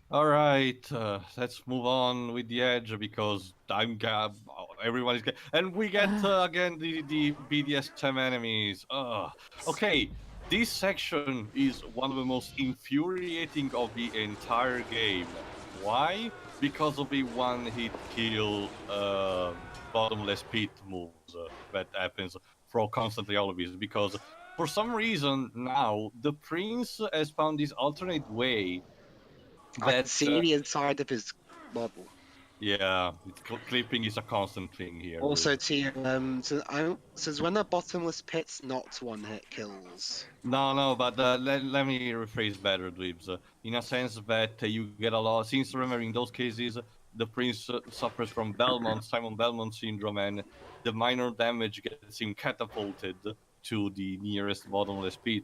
All right, let's move on with the edge because everyone is and we get again the BDSM enemies. Okay, this section is one of the most infuriating of the entire game. Why? Because of the one-hit kill, bottomless pit moves that happens for constantly all of these. Because for some reason now the prince has found this alternate way I can that see the inside of his model. yeah, clipping is a constant thing here. Also, to says when a bottomless pit's not one hit kills. No, but let me rephrase better, Dweebs. In a sense that you get a lot, since remember in those cases, the prince suffers from Simon Belmont syndrome, and the minor damage gets him catapulted to the nearest bottomless pit.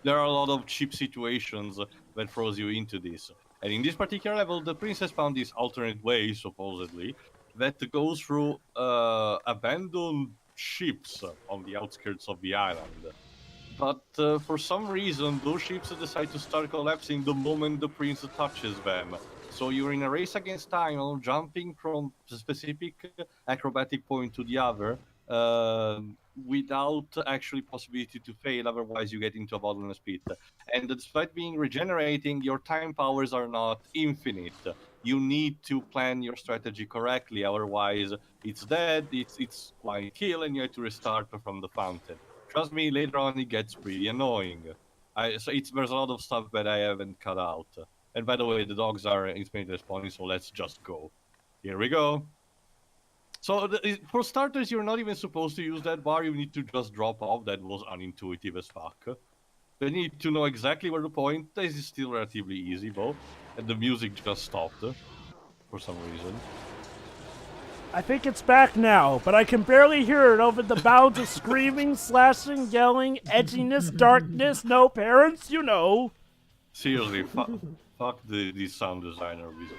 There are a lot of cheap situations that throws you into this. And in this particular level, the prince has found this alternate way, supposedly, that goes through abandoned ships on the outskirts of the island. But for some reason, those ships decide to start collapsing the moment the prince touches them. So you're in a race against time, jumping from a specific acrobatic point to the other, without actually possibility to fail. Otherwise, you get into a bottomless pit. And despite being regenerating, your time powers are not infinite. You need to plan your strategy correctly. Otherwise, it's dead. It's one kill, and you have to restart from the fountain. Trust me, later on it gets pretty annoying. There's a lot of stuff that I haven't cut out. And by the way, the dogs are infinitely responding, so let's just go. Here we go. So for starters, you're not even supposed to use that bar. You need to just drop off. That was unintuitive as fuck. You need to know exactly where the point. This is still relatively easy though, and the music just stopped for some reason. I think it's back now, but I can barely hear it over the bounds of screaming, slashing, yelling, edginess, darkness, no parents, you know. Seriously, fuck the sound designer of this game.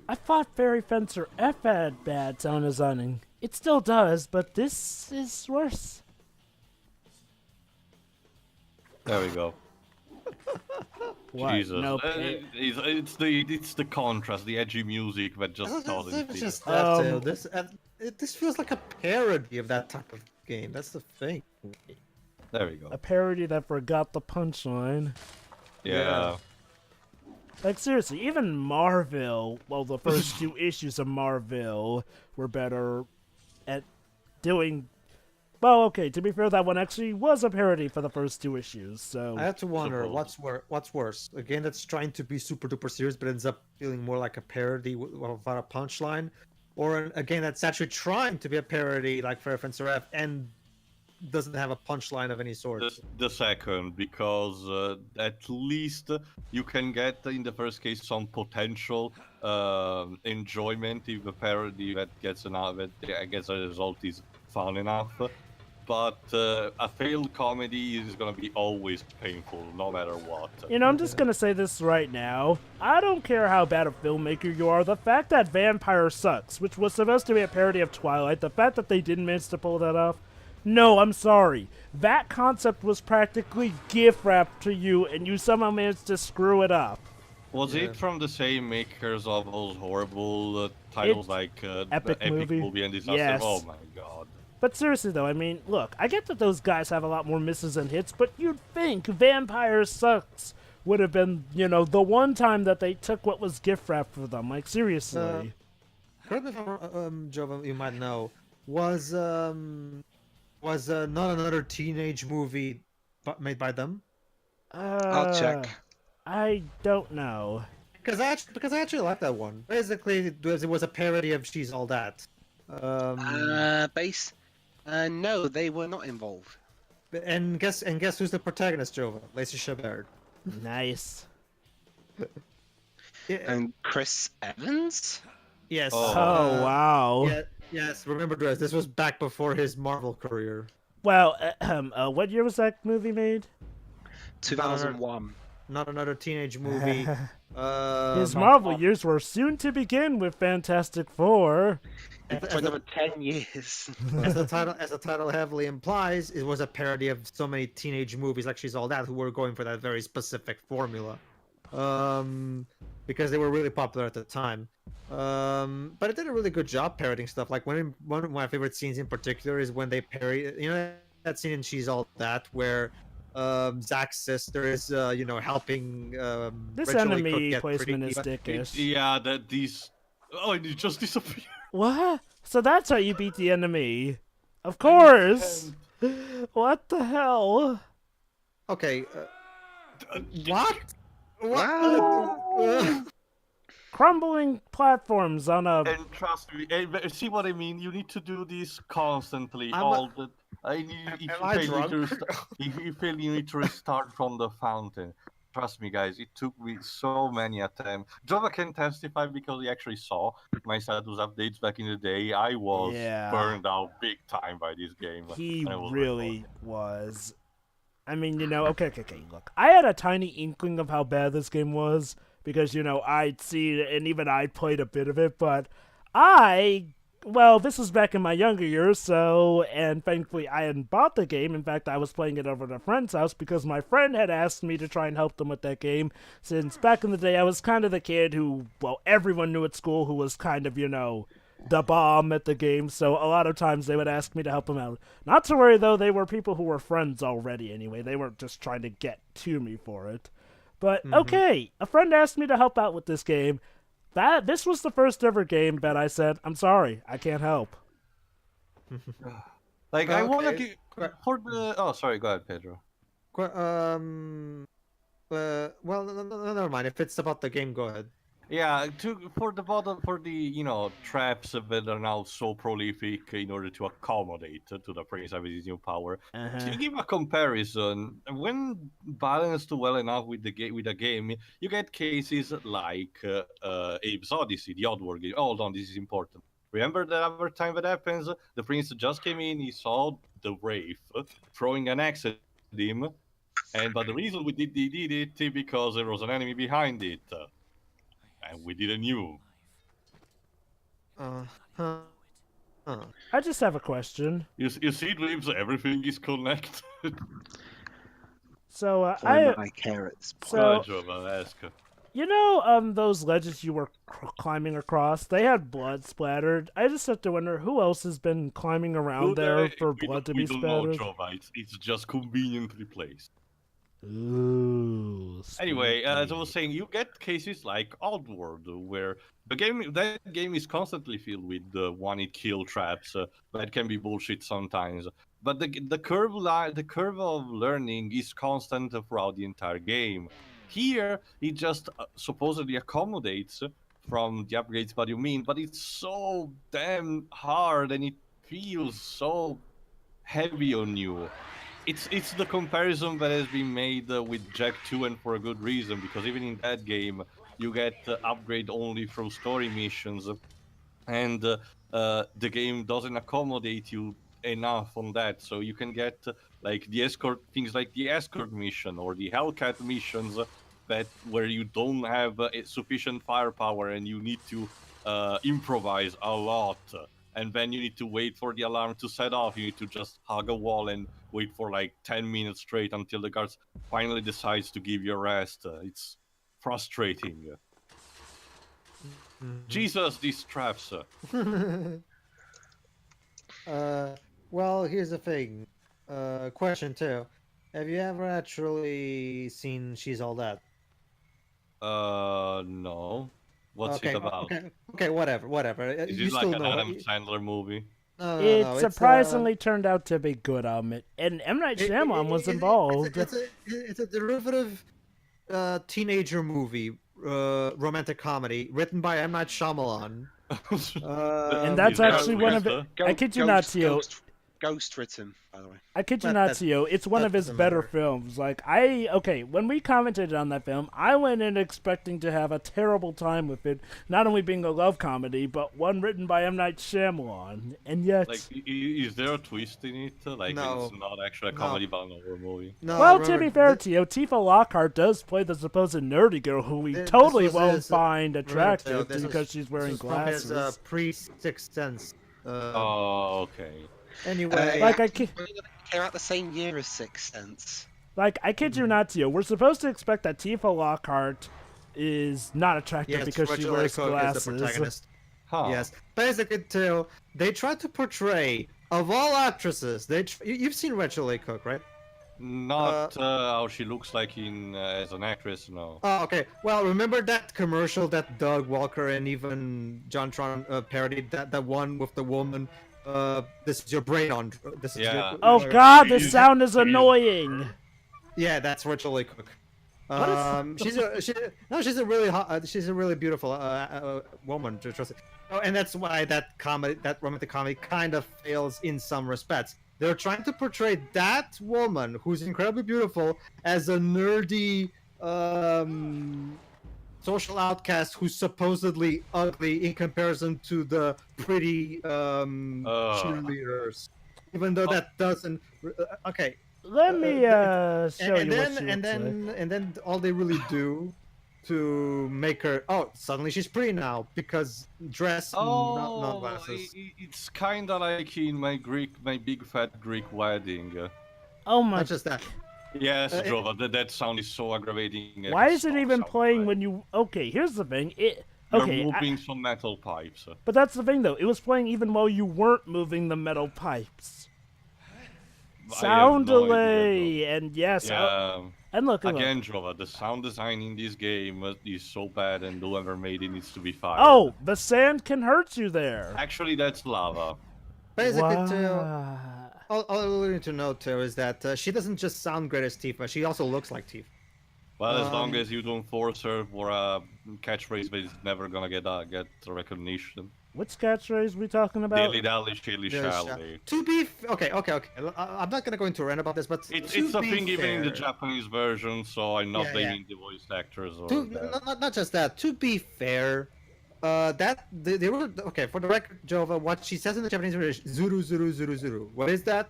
I thought Fairy Fencer F had bad sound designing. It still does, but this is worse. There we go. What? Jesus, No, it's the contrast, the edgy music that just doesn't It's fit. just that this feels like a parody of that type of game. That's the thing. There we go. a parody that forgot the punchline. Yeah. Like, seriously, even Marvel, well, the first two issues of Marvel were better at doing... Well, okay, to be fair, that one actually was a parody for the first two issues, so... I have to wonder Suppose. what's worse, a game that's trying to be super duper serious but ends up feeling more like a parody without a punchline, or a game that's actually trying to be a parody like Fairy Fencer F and doesn't have a punchline of any sort. The second, because at least you can get in the first case some potential enjoyment if the parody that gets a result is fun enough. But a failed comedy is gonna be always painful, no matter what. You know, I'm just gonna say this right now. I don't care how bad a filmmaker you are, the fact that Vampire Sucks, which was supposed to be a parody of Twilight, the fact that they didn't manage to pull that off, no, I'm sorry. That concept was practically gift wrapped to you, and you somehow managed to screw it up. Was Yeah. it from the same makers of those horrible titles like Epic Movie? and Disaster? Yes. Oh my god. But seriously, though, I mean, look, I get that those guys have a lot more misses and hits, but you'd think Vampire Sucks would have been, you know, the one time that they took what was gift wrapped for them. Like, seriously. Correct me if I'm wrong, Jova, you might know. Was not another teenage movie made by them? I'll check. I don't know. Because I actually like that one. Basically, it was a parody of She's All That. Base. No, they were not involved. And guess who's the protagonist, Jova? Lacey Chabert. Nice. Yeah, And Chris Evans? yes. Oh. Oh, wow. Yeah, yes. Remember, this was back before his Marvel career. Well, what year was that movie made? 2001. Not another teenage movie. His Marvel years were soon to begin with Fantastic Four. For another 10 years. as the title heavily implies, it was a parody of so many teenage movies like She's All That, who were going for that very specific formula. because they were really popular at the time. But it did a really good job parroting stuff. Like one of my favorite scenes in particular is when they parry. You know that scene in She's All That where Zack's sister is helping This Rachel Lee Cook enemy get placement pretty. is dickish. Yeah, that these. Oh, it just disappeared. What? So that's how you beat the enemy. Of course! What the hell? Okay. What? Wow. Crumbling platforms on a... And trust me, see what I mean? You need to do this constantly. I'm all the. If you Am I fail, you need to drunk? if you fail, you need to restart from the fountain. Trust me, guys. It took me so many attempts. Java can testify because he actually saw my status updates back in the day. I was Yeah. burned out big time by this game. He and I was really was. I mean, okay, look. I had a tiny inkling of how bad this game was, because, I'd seen it, and even I played a bit of it, but this was back in my younger years, and thankfully I hadn't bought the game. In fact, I was playing it over at a friend's house because my friend had asked me to try and help them with that game, since back in the day I was kind of the kid who, everyone knew at school who was kind of, the bomb at the game, so a lot of times they would ask me to help them out. Not to worry, though, they were people who were friends already anyway. They weren't just trying to get to me for it. But, okay, a friend asked me to help out with this game. This was the first ever game that I said, I'm sorry, I can't help. Like, I want to Okay. give for the. Oh, sorry. Go ahead, Pedro. Well, no, never mind. If it's about the game, go ahead. Yeah, for the traps that are now so prolific in order to accommodate to the prince with his new power. To give a comparison, when balanced well enough with the game, you get cases like Abe's Odyssey, the Oddworld game. Hold on, this is important. Remember that other time that happens? The prince just came in, he saw the Wraith throwing an axe at him, but the reason he did it because there was an enemy behind it. And we didn't knew. I just have a question. You see, Dweebs, everything is connected. So, I care at this point. So, Jova, ask. Those ledges you were climbing across, they had blood splattered. I just have to wonder who else has been climbing around there for blood to be We don't know, splattered. Jova. It's just conveniently placed. Ooh. Anyway, as I spooky. was saying, you get cases like Oddworld, where that game is constantly filled with one-hit kill traps that can be bullshit sometimes. But the curve of learning is constant throughout the entire game. Here, it just supposedly accommodates from the upgrades, but it's so damn hard and it feels so heavy on you. It's the comparison that has been made with Jack 2, and for a good reason, because even in that game you get upgrade only through story missions, and the game doesn't accommodate you enough on that, so you can get like the escort mission or the Hellcat missions where you don't have sufficient firepower and you need to improvise a lot. And then you need to wait for the alarm to set off. You need to just hug a wall and wait for like 10 minutes straight until the guards finally decides to give you a rest. It's frustrating. Jesus, these traps. Well, here's the thing. Question 2. Have you ever actually seen She's All That? No. What's it about? Okay, whatever. Is You it like still an know. Adam Sandler movie? No, It it's, surprisingly turned out to be good, and M. Night Shyamalan was involved. It's a derivative teenager movie, romantic comedy, written by M. Night Shyamalan. And that's Is that actually one of it. I kid you not, Tio. Ghost written, by the way. I kid you That- not, that- Tio. It's one that of his doesn't better matter. films. Like, when we commented on that film, I went in expecting to have a terrible time with it, not only being a love comedy, but one written by M. Night Shyamalan. And yet... Like, is there a twist in it? Like, No. it's not actually a comedy, but an horror movie. No, Well, to remember, be fair, Tio, Tifa Lockhart does play the supposed nerdy girl who we This totally was won't his- find remember, attractive this because was- she's wearing this was from his, glasses. pre-Sixth Sense. Oh, okay. Anyway, Like, I can't... Came out the same year as Sixth Sense. Like, I kid you not, Tio. We're supposed to expect that Tifa Lockhart is not attractive Yes, because she Rachel wears Cook is glasses. the protagonist. Huh. Yes, basically, too, they tried to portray, of all actresses, you've seen Rachel A. Cook, right? Not how she looks like in as an actress, no. Oh, okay. Well, remember that commercial that Doug Walker and even John Tron parodied? That one with the woman. This is your brain on. This is Yeah. your. Oh God, this sound is annoying. Yeah, that's Rachel A. Cook. What She's a really hot, she's a really beautiful woman to trust. Oh, and that's why that romantic comedy kind of fails in some respects. They're trying to portray that woman who's incredibly beautiful as a nerdy social outcast who's supposedly ugly in comparison to the pretty cheerleaders. Even though that doesn't. Okay. Let me show you what she looks like. And then all they really do to make her suddenly she's pretty now because dress not glasses. It's kind of like in my big fat Greek wedding. Oh my! Not just that. Yes, Drova, that sound is so aggravating. Why is it even playing when you? Okay, here's the thing. You're moving some metal pipes. But that's the thing, though. It was playing even while you weren't moving the metal pipes. Sound delay, and yes, and look again, Drova, the sound design in this game is so bad, and whoever made it needs to be fired. Oh, the sand can hurt you there. Actually, that's lava. Basically, all we need to know too is that she doesn't just sound great as Tifa; she also looks like Tifa. Well, as long as you don't force her for a catchphrase, but it's never gonna get recognition. Which catchphrase we talking about? Dilly dally, shilly shally. To be okay. I'm not gonna go into a rant about this, but it's a thing even in the Japanese version, so I'm not blaming the voice actors. Or not just that. To be fair, they were okay. For the record, Jova, what she says in the Japanese version is zuru zuru zuru zuru. What is that?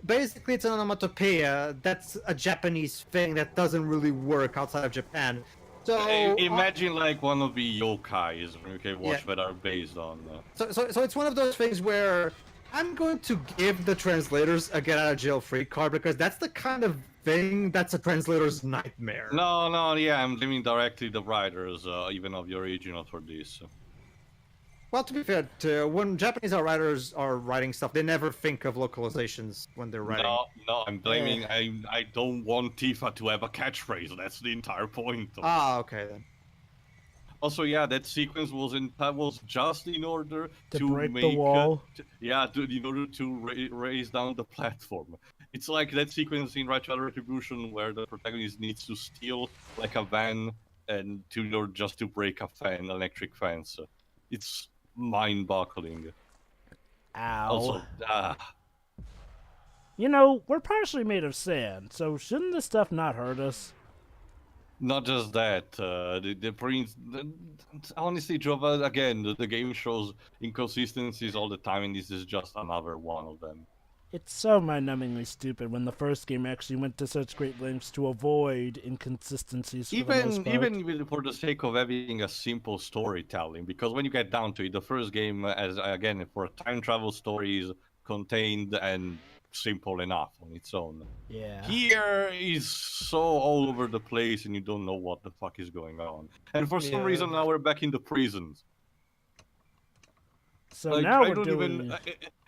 Basically, it's an onomatopoeia. That's a Japanese thing that doesn't really work outside of Japan. So imagine like one of the yokais that are based on. So it's one of those things where I'm going to give the translators a get out of jail free card because that's the kind of thing that's a translator's nightmare. No, I'm blaming directly the writers, even of the original for this. Well, to be fair, when Japanese writers are writing stuff, they never think of localizations when they're writing. No, I'm blaming. I don't want Tifa to have a catchphrase. That's the entire point. Okay then. Also, that sequence was just in order to break make the wall. In order to raise down the platform. It's like that sequence in Righteous Retribution where the protagonist needs to steal like a van and just to break an electric fence. It's mind-boggling. Ow. Also, You know, we're partially made of sand, so shouldn't this stuff not hurt us? Not just that. The prince. Honestly, Jova, again, the game shows inconsistencies all the time, and this is just another one of them. It's so mind-numbingly stupid when the first game actually went to such great lengths to avoid inconsistencies. Even for the sake of having a simple storytelling, because when you get down to it, the first game, for time travel story, is contained and simple enough on its own. Yeah. Here is so all over the place, and you don't know what the fuck is going on. And for some reason, now we're back in the prisons. So now we're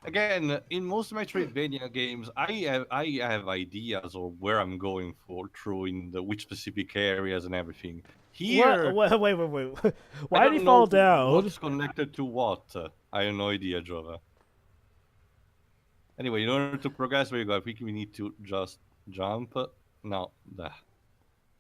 again, in most Metroidvania games, I have ideas of where I'm going through in which specific areas and everything. Here, wait. Why did he fall down? What's connected to what? I have no idea, Jova. Anyway, in order to progress, I think we need to just jump. No,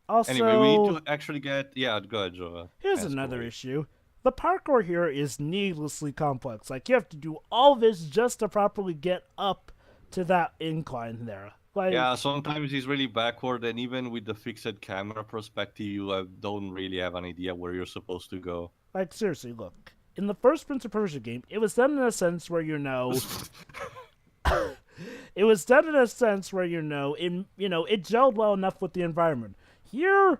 Also, anyway, we need to actually get. Yeah, go ahead, Jova. Here's another issue. The parkour here is needlessly complex. Like, you have to do all this just to properly get up to that incline there. Like, yeah, sometimes it's really backward, and even with the fixed camera perspective, you don't really have an idea where you're supposed to go. Like, seriously, look. In the first Prince of Persia game, it was done in a sense where it was done in a sense where, it gelled well enough with the environment. Here,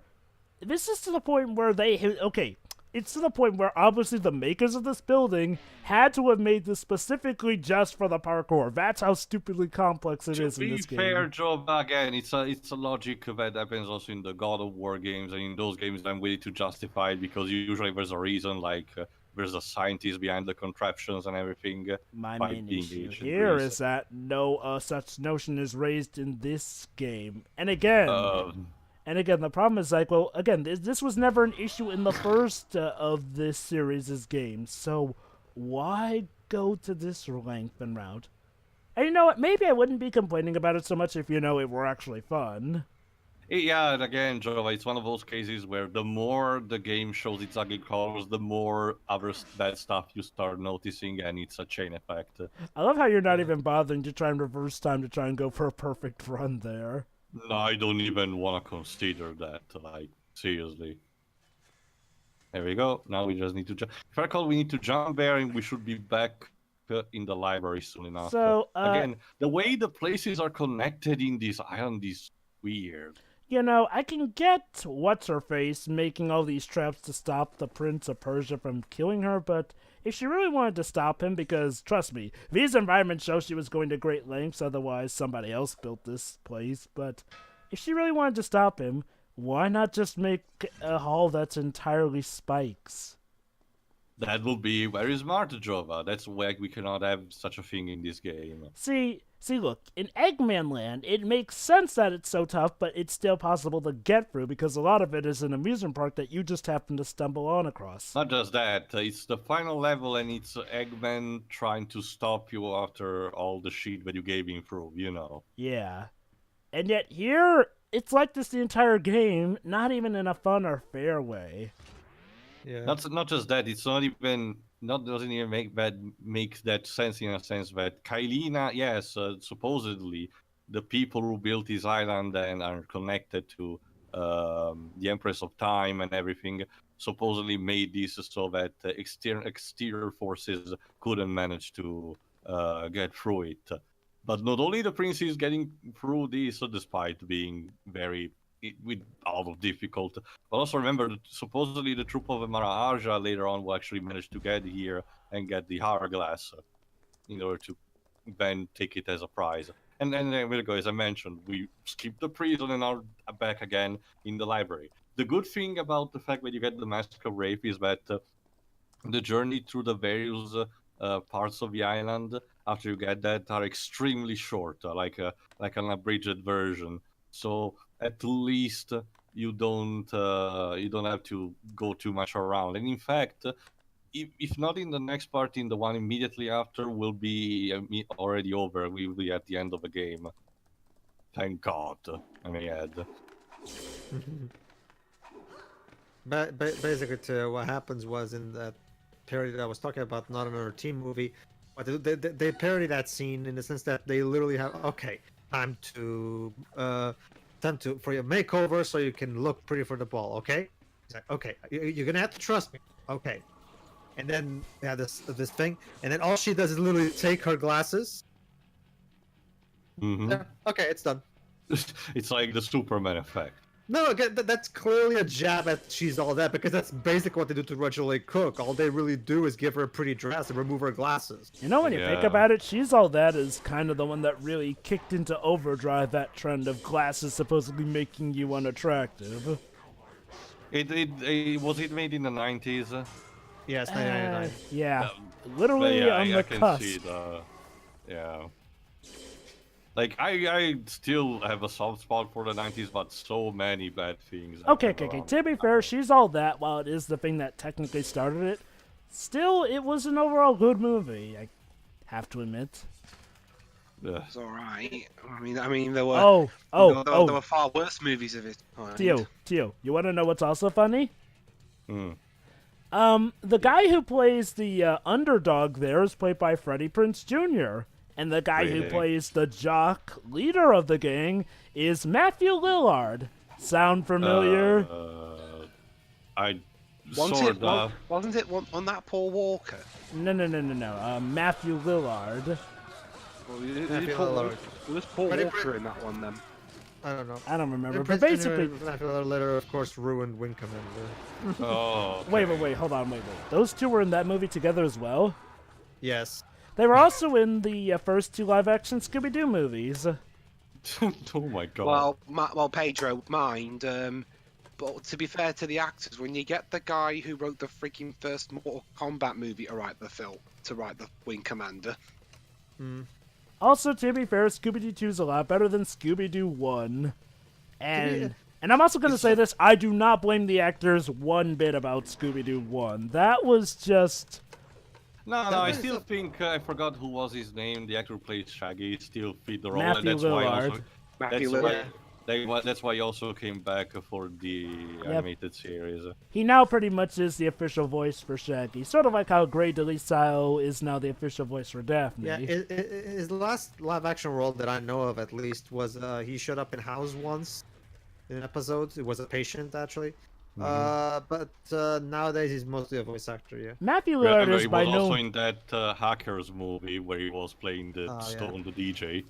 this is to the point where okay, it's to the point where obviously the makers of this building had to have made this specifically just for the parkour. That's how stupidly complex it is in this game. To be fair, Joe, again, it's a logic that happens also in the God of War games, and in those games I'm willing to justify it because usually there's a reason, like there's a scientist behind the contraptions and everything. My by main being issue ancient here Greece. is that no such notion is raised in this game. And again, the problem is like, well, again, this was never an issue in the first of this series' games, so why go to this length and route? And you know what, maybe I wouldn't be complaining about it so much if, it were actually fun. Yeah, and again, Joe, it's one of those cases where the more the game shows its ugly colors, the more other bad stuff you start noticing, and it's a chain effect. I love how you're not even bothering to try and reverse time to try and go for a perfect run there. No, I don't even want to consider that, like, seriously. There we go, now we just need to jump. If I recall, we need to jump there, and we should be back in the library soon enough. So, again, the way the places are connected in this island is weird. I can get What's-Her-Face making all these traps to stop the Prince of Persia from killing her, but if she really wanted to stop him, because, trust me, these environments show she was going to great lengths, otherwise somebody else built this place, but if she really wanted to stop him, why not just make a hall that's entirely spikes? That would be very smart, Jova. That's why we cannot have such a thing in this game. See, look, in Eggman Land, it makes sense that it's so tough, but it's still possible to get through because a lot of it is an amusement park that you just happen to stumble on across. Not just that, it's the final level and it's Eggman trying to stop you after all the shit that you gave him through, Yeah. And yet here, it's like this the entire game, not even in a fun or fair way. Yeah. Not just that, it's doesn't even make that sense in a sense that Kailina, yes, supposedly the people who built this island and are connected to the Empress of Time and everything supposedly made this so that exterior forces couldn't manage to get through it. But not only the prince is getting through this, despite being with a lot of difficult. But also remember that supposedly the troop of Maharaja later on will actually manage to get here and get the hourglass in order to then take it as a prize. And then we'll go, as I mentioned, we skip the prison and are back again in the library. The good thing about the fact that you get the Mask of Rape is that the journey through the various parts of the island after you get that are extremely short, like an abridged version. So at least you don't have to go too much around. And in fact, if not in the next part, in the one immediately after, will be already over. We will be at the end of the game. Thank God, I may add. But basically, what happens was in that parody that I was talking about, not another team movie, but they parody that scene in the sense that they literally have, okay, time for your makeover so you can look pretty for the ball, okay? He's like, okay, you're gonna have to trust me, okay. And then they have this thing, and then all she does is literally take her glasses. Mm-hmm. Yeah, okay, it's done. It's like the Superman effect. No, again, that's clearly a jab at she's all that, because that's basically what they do to Rachel Cook. All they really do is give her a pretty dress and remove her glasses. When you think about it, She's All That is kind of the one that really kicked into overdrive that trend of glasses supposedly making you unattractive. Was it made in the 90s? Yes, 1999. Yeah, literally on the I can cusp. see yeah. Like, I still have a soft spot for the 90s, but so many bad things. Okay. To be fair, She's All That, while it is the thing that technically started it, still, it was an overall good movie, I have to admit. It's alright. I mean, there were there were far worse movies of it. Tio, you want to know what's also funny? Mm. The guy who plays the underdog there is played by Freddie Prinze Jr., and the guy who plays the jock leader of the gang is Matthew Lillard. Sound familiar? Wasn't it on that Paul Walker? No. Matthew Lillard. Well, was Paul Walker in that one then? I don't know. I don't remember, Prince but basically, Jr. later, of course, ruined Wing Commander. Oh. wait, okay. hold on, wait. Those two were in that movie together as well. Yes. They were also in the first two live-action Scooby-Doo movies. Oh my god. Well, Pedro, mind. But to be fair to the actors, when you get the guy who wrote the freaking first Mortal Kombat movie to write the Wing Commander. Also, to be fair, Scooby-Doo 2 is a lot better than Scooby-Doo 1. And I'm also going to say this, I do not blame the actors one bit about Scooby-Doo 1. That was just... No, I still think I forgot who was his name. The actor who plays Shaggy still fit the role, and Matthew that's why Lillard. also Matthew that's Lillard. that's why he also came back for the animated series. He now pretty much is the official voice for Shaggy. Sort of like how Grey Delisle is now the official voice for Daphne. Yeah, his last live-action role that I know of, at least, was he showed up in House once in an episode. It was a patient, actually. But nowadays he's mostly a voice actor. Yeah. Matthew Lillard Remember, is he by was no... also in that Hackers movie where he was playing the Stone, the DJ.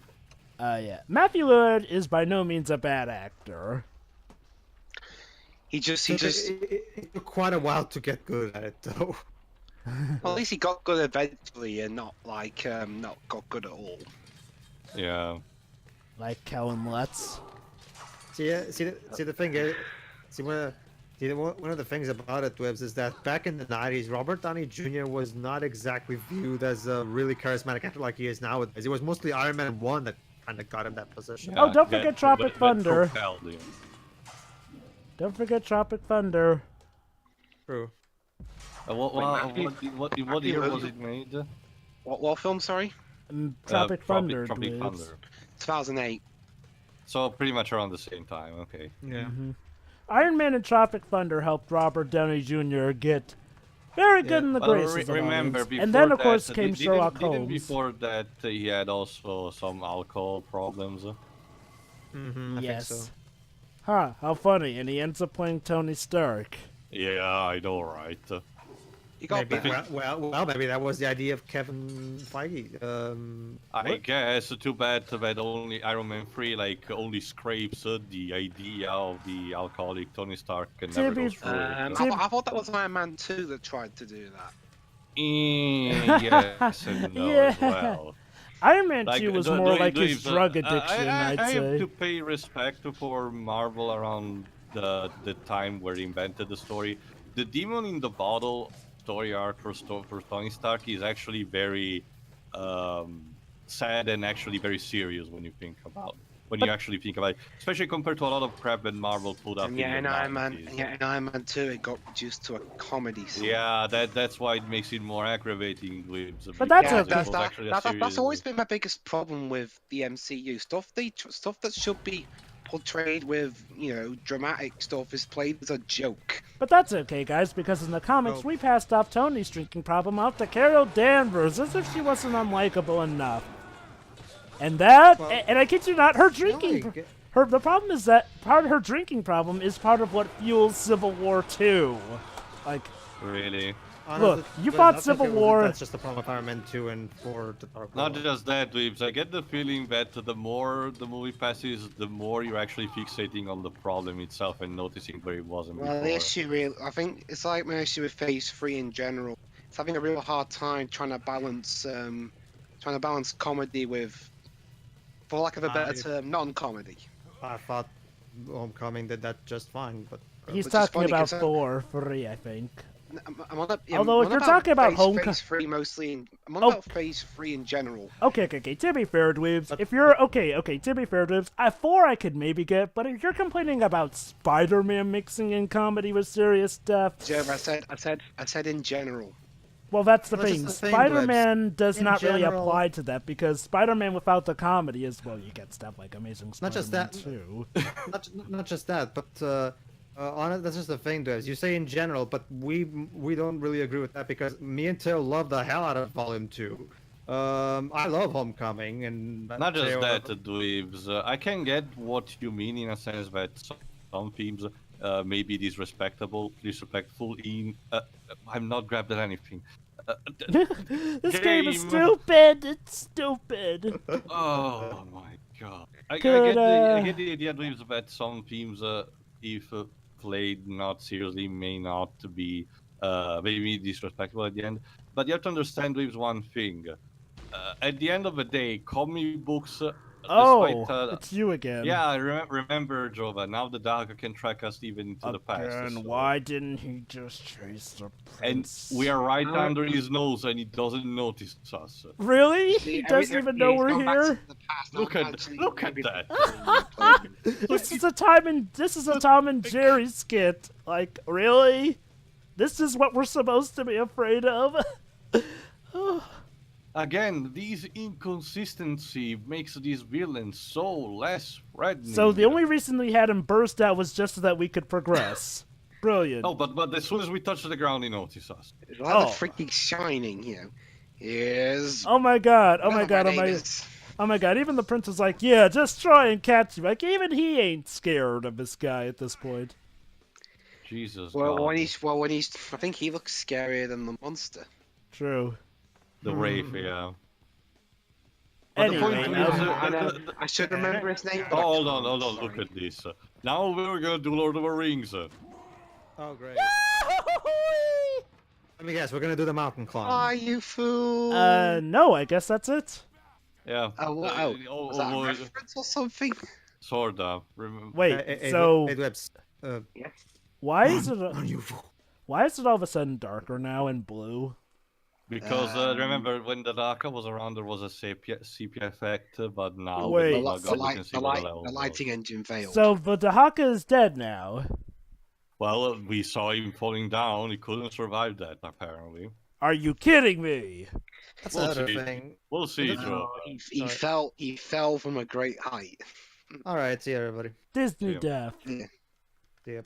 yeah. Matthew Lillard is by no means a bad actor. He just. It took quite a while to get good at it, though. Well, at least he got good eventually, and not got good at all. Yeah. Like Kellen Lutz. See the thing is, one of the things about it, Webs, is that back in the 90s, Robert Downey Jr. was not exactly viewed as a really charismatic actor like he is nowadays. It was mostly Iron Man 1 that kind of got him that position. Oh, don't forget Tropic Thunder. Propelled him. Don't forget Tropic Thunder. True. What year was it made? What film? Sorry. Tropic Thunder. Tropic dudes. Thunder. 2008. So pretty much around the same time. Okay. Yeah. Iron Man and Tropic Thunder helped Robert Downey Jr. get very good in the graces of remember, audience. before And then, of that, course, came Sherlock didn't Holmes. before that he had also some alcohol problems. I Yes. think so. Huh, how funny. And he ends up playing Tony Stark. Yeah, I know, right? You got Maybe, better. well, maybe that was the idea of Kevin Feige. I guess too bad that only Iron Man 3 only scrapes the idea of the alcoholic Tony Stark and never goes through it. I thought that was Iron Man 2 that tried to do that. Yes and no as well. Iron Man 2 was more like his drug addiction, I I'd have say. to pay respect for Marvel around the time where they invented the story. The Demon in the Bottle story arc for Tony Stark is actually very sad and actually very serious when you actually think about it, especially compared to a lot of crap that Marvel put up. And yeah, in Iron Man 2 it got reduced to a comedy. Yeah, that's why it makes it more aggravating. But that's that's always been my biggest problem with the MCU. Stuff that should be portrayed with, dramatic stuff is played as a joke. But that's okay, guys, because in the comics, we passed off Tony's drinking problem off to Carol Danvers as if she wasn't unlikable enough. And and I kid you not, her drinking... The problem is that part of her drinking problem is part of what fuels Civil War 2. Really? Look, you fought Civil War... That's just the problem with Iron Man 2 and 4. Not just that, Dweebs. I get the feeling that the more the movie passes, the more you're actually fixating on the problem itself and noticing where it wasn't before. The issue I think it's like my issue with Phase 3 in general. It's having a real hard time trying to balance comedy with, for lack of a better term, non-comedy. I thought Homecoming did that just fine, but... He's talking about 3, I think. Although if you're talking about Phase 3 mostly, I'm on about Phase 3 in general. Okay. To be fair, Dweebs, if you're to be fair, Dweebs, 4 I could maybe get, but if you're complaining about Spider-Man mixing in comedy with serious stuff, Joe, I said in general. Well, that's the thing. Just the thing, Spider-Man does in not really general- apply to that because Spider-Man without the comedy is you get stuff like Amazing Spider-Man Not just that. 2. not just that, but that's just the thing, Devs. You say in general, but we don't really agree with that because me and Teo love the hell out of Volume 2. I love Homecoming and Not just Teo- that, Dweebs. I can get what you mean in a sense that some themes may be disrespectful in... I'm not grabbed at anything. This game is stupid. It's stupid. Oh my God. I Could, get the idea that some teams, if played not seriously, may not be maybe disrespectful at the end. But you have to understand with one thing. At the end of the day, comic books, Oh, despite it's you again. yeah, I remember, Jova. Now the Dahaka can track us even into the past. Again, So. why didn't he just chase the And prince? we are right under his nose, and he doesn't notice us. Really? See, He doesn't even know he's we're gone back to here? the past, Look not at actually that. playing. This is a Tom and Jerry skit. Like, really? This is what we're supposed to be afraid of? Again, these inconsistency makes these villains so less threatening. So the only reason we had him burst out was just so that we could progress. Brilliant. Oh, but as soon as we touch the ground, he notices us. Like Oh. the freaking shining, you know. Yes. Oh my god, oh my god, Whatever oh name my... is. Oh my god, even the prince is like, yeah, just try and catch him. Like, even he ain't scared of this guy at this point. Jesus Well, God. when he's, I think he looks scarier than the monster. True. The Wraith, yeah. But the Anyway, point is, I should remember his name. but I hold on, can't, hold on, look sorry. at this. Now we're gonna do Lord of the Rings. Oh, great. Let me guess, we're gonna do the mountain climb. Why, you fool? No, I guess that's it. Yeah. Oh, wow. Was that a oh, reference or something? sorta. Wait, so Webs, Yes. why is it unusual. why is it all of a sudden darker now and blue? Because remember when the Dahaka was around, there was a sepia effect, but now Wait, with so- Dahaka, we can see what the level the was. lighting engine failed. So the Dahaka is dead now. Well, we saw him falling down. He couldn't survive that, apparently. Are you kidding me? That's We'll another see. thing. We'll see, Joe. He fell from a great height. All right, see you, everybody. Disney Yeah. death. Yep.